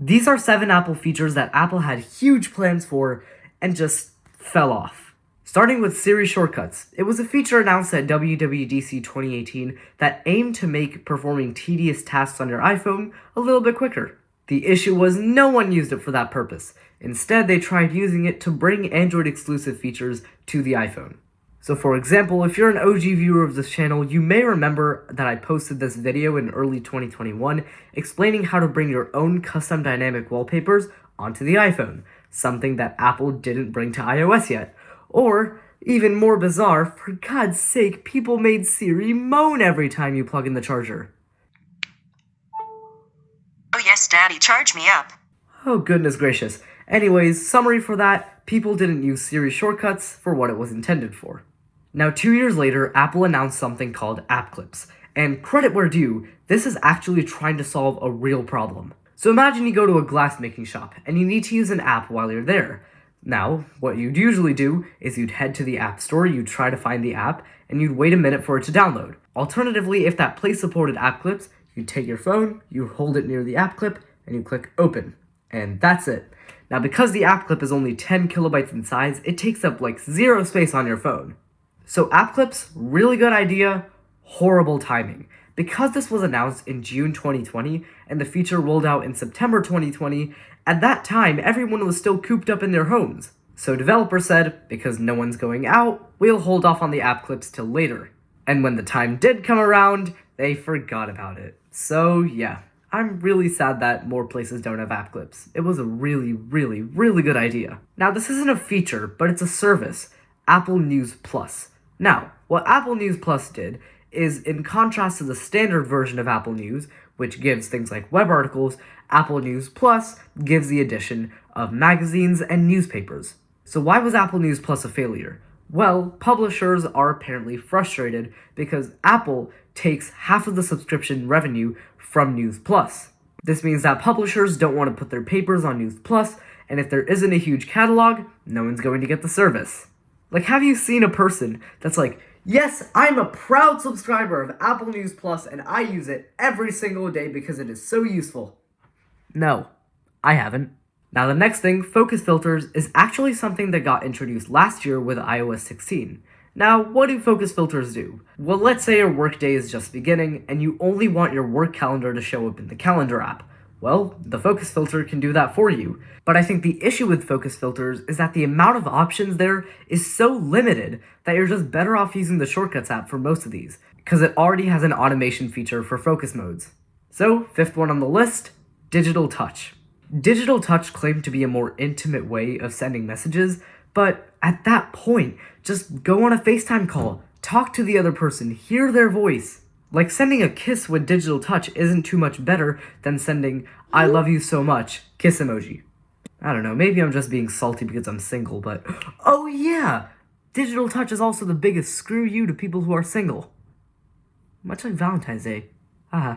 These are 7 Apple features that Apple had huge plans for and just fell off. Starting with Siri shortcuts, it was a feature announced at WWDC 2018 that aimed to make performing tedious tasks on your iPhone a little bit quicker. The issue was no one used it for that purpose. Instead, they tried using it to bring Android-exclusive features to the iPhone. So for example, if you're an OG viewer of this channel, you may remember that I posted this video in early 2021 explaining how to bring your own custom dynamic wallpapers onto the iPhone, something that Apple didn't bring to iOS yet. Or, even more bizarre, for God's sake, people made Siri moan every time you plug in the charger. Oh yes, Daddy, charge me up. Oh goodness gracious. Anyways, summary for that, people didn't use Siri shortcuts for what it was intended for. Now 2 years later, Apple announced something called App Clips, and credit where due, this is actually trying to solve a real problem. So imagine you go to a glassmaking shop, and you need to use an app while you're there. Now, what you'd usually do is you'd head to the App Store, you'd try to find the app, and you'd wait a minute for it to download. Alternatively, if that place supported app clips, you'd take your phone, you hold it near the app clip, and you click open. And that's it. Now because the app clip is only 10 kilobytes in size, it takes up like 0 space on your phone. So app clips, really good idea, horrible timing. Because this was announced in June 2020 and the feature rolled out in September 2020, at that time everyone was still cooped up in their homes. So developers said, because no one's going out, we'll hold off on the app clips till later. And when the time did come around, they forgot about it. So yeah, I'm really sad that more places don't have app clips. It was a really good idea. Now this isn't a feature, but it's a service, Apple News Plus. Now, what Apple News Plus did is, in contrast to the standard version of Apple News, which gives things like web articles, Apple News Plus gives the addition of magazines and newspapers. So why was Apple News Plus a failure? Well, publishers are apparently frustrated because Apple takes half of the subscription revenue from News Plus. This means that publishers don't want to put their papers on News Plus, and if there isn't a huge catalog, no one's going to get the service. Like, have you seen a person that's like, yes, I'm a proud subscriber of Apple News Plus and I use it every single day because it is so useful? No, I haven't. Now the next thing, focus filters, is actually something that got introduced last year with iOS 16. Now, what do focus filters do? Well, let's say your workday is just beginning and you only want your work calendar to show up in the calendar app. Well, the focus filter can do that for you. But I think the issue with focus filters is that the amount of options there is so limited that you're just better off using the shortcuts app for most of these, because it already has an automation feature for focus modes. So, 5th one on the list, Digital Touch. Digital Touch claimed to be a more intimate way of sending messages, but at that point, just go on a FaceTime call, talk to the other person, hear their voice. Like, sending a kiss with digital touch isn't too much better than sending "I love you so much" kiss emoji. I don't know, maybe I'm just being salty because I'm single, but oh yeah! Digital touch is also the biggest screw you to people who are single. Much like Valentine's Day. Haha.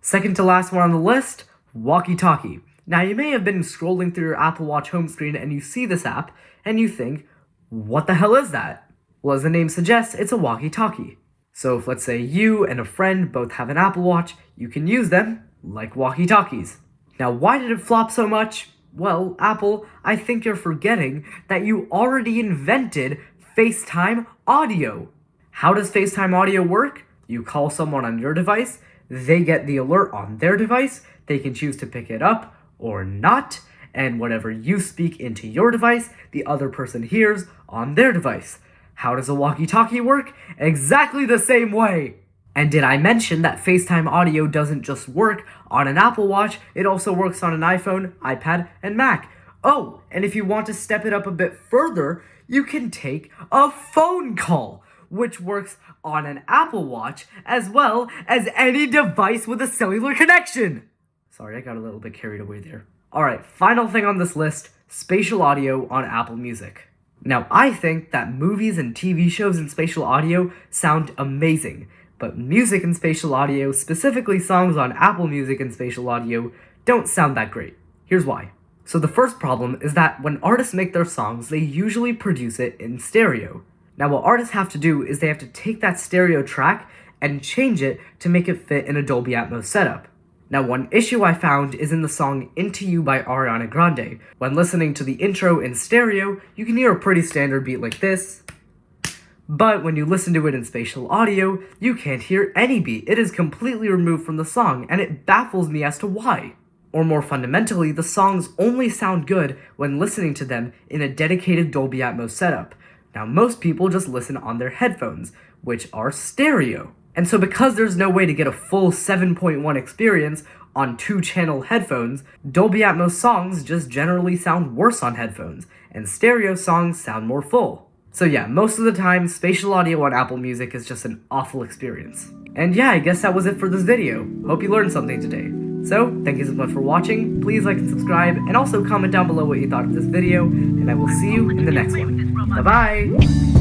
Second to last one on the list, Walkie-Talkie. Now you may have been scrolling through your Apple Watch home screen and you see this app, and you think, what the hell is that? Well, as the name suggests, it's a walkie-talkie. So if, let's say, you and a friend both have an Apple Watch, you can use them like walkie-talkies. Now, why did it flop so much? Well, Apple, I think you're forgetting that you already invented FaceTime audio. How does FaceTime audio work? You call someone on your device, they get the alert on their device, they can choose to pick it up or not, and whatever you speak into your device, the other person hears on their device. How does a walkie-talkie work? Exactly the same way! And did I mention that FaceTime audio doesn't just work on an Apple Watch, it also works on an iPhone, iPad, and Mac. Oh, and if you want to step it up a bit further, you can take a phone call, which works on an Apple Watch as well as any device with a cellular connection. Sorry, I got a little bit carried away there. Alright, final thing on this list, spatial audio on Apple Music. Now, I think that movies and TV shows in spatial audio sound amazing, but music and spatial audio, specifically songs on Apple Music and spatial audio, don't sound that great. Here's why. So the first problem is that when artists make their songs, they usually produce it in stereo. Now, what artists have to do is they have to take that stereo track and change it to make it fit in a Dolby Atmos setup. Now, one issue I found is in the song Into You by Ariana Grande. When listening to the intro in stereo, you can hear a pretty standard beat like this, but when you listen to it in spatial audio, you can't hear any beat. It is completely removed from the song, and it baffles me as to why. Or more fundamentally, the songs only sound good when listening to them in a dedicated Dolby Atmos setup. Now, most people just listen on their headphones, which are stereo. And so because there's no way to get a full 7.1 experience on 2-channel headphones, Dolby Atmos songs just generally sound worse on headphones, and stereo songs sound more full. So yeah, most of the time, spatial audio on Apple Music is just an awful experience. And yeah, I guess that was it for this video. Hope you learned something today. So, thank you so much for watching, please like and subscribe, and also comment down below what you thought of this video, and I will see you in the next one. Bye bye!